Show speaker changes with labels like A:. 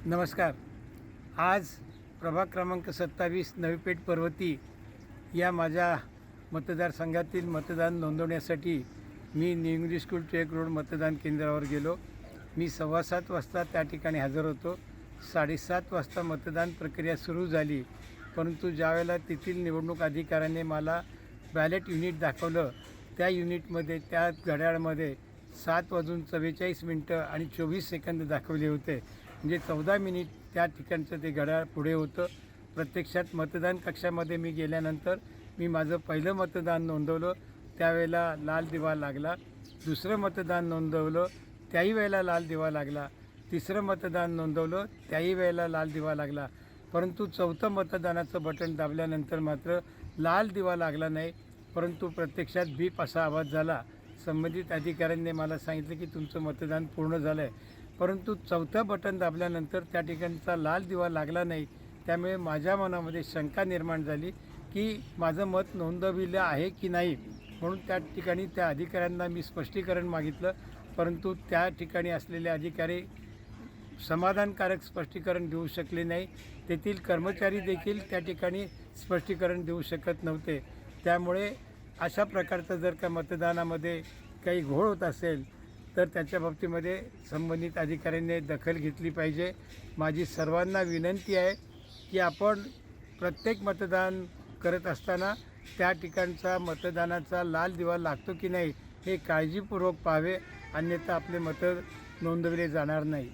A: नमस्कार. आज प्रभाग क्रमांक 27 नवी पेठ पर्वती या माझ्या मतदारसंघातील मतदान नोंदवण्यासाठी मी new English school Tilak road मतदान केंद्रावर गेलो. मी 7:15 वाजता त्या ठिकाणी हजर होतो. 7:30 वाजता मतदान प्रक्रिया सुरू झाली, परंतु ज्यावेळेला तेथील निवडणूक अधिकाऱ्याने मला बॅलेट युनिट दाखवलं, त्या युनिटमध्ये त्या घड्याळामध्ये 7:44 आणि 24 सेकंद दाखवले होते. म्हणजे 14 मिनिट त्या ठिकाणचं ते घड्याळ पुढे होतं. प्रत्यक्षात मतदान कक्षामध्ये मी गेल्यानंतर मी माझं पहिलं मतदान नोंदवलं, त्यावेळेला लाल दिवा लागला. दुसरं मतदान नोंदवलं, त्याही वेळेला लाल दिवा लागला. तिसरं मतदान नोंदवलं, त्याही वेळेला लाल दिवा लागला. परंतु चौथं मतदानाचं बटन दाबल्यानंतर मात्र लाल दिवा लागला नाही, परंतु प्रत्यक्षात बीप असा आवाज झाला. संबंधित अधिकाऱ्यांनी मला सांगितलं की तुमचं मतदान पूर्ण झालं आहे, परंतु चौथं बटन दाबल्यानंतर त्या ठिकाणचा लाल दिवा लागला नाही. त्यामुळे माझ्या मनामध्ये शंका निर्माण झाली की माझं मत नोंदविलं आहे की नाही. म्हणून त्या ठिकाणी त्या अधिकाऱ्यांना मी स्पष्टीकरण मागितलं, परंतु त्या ठिकाणी असलेले अधिकारी समाधानकारक स्पष्टीकरण देऊ शकले नाही. तेथील कर्मचारी देखील त्या ठिकाणी स्पष्टीकरण देऊ शकत नव्हते. त्यामुळे अशा प्रकारचं जर का मतदानामध्ये काही घोळ होत असेल तर त्याच्या बाबतीमध्ये संबंधित अधिकाऱ्यांनी दखल घेतली पाहिजे. माझी सर्वांना विनंती आहे की आपण प्रत्येक मतदान करत असताना त्या ठिकाणचा मतदानाचा लाल दिवा लागतो की नाही हे काळजीपूर्वक पाहावे, अन्यथा आपले मतं नोंदवले जाणार नाही.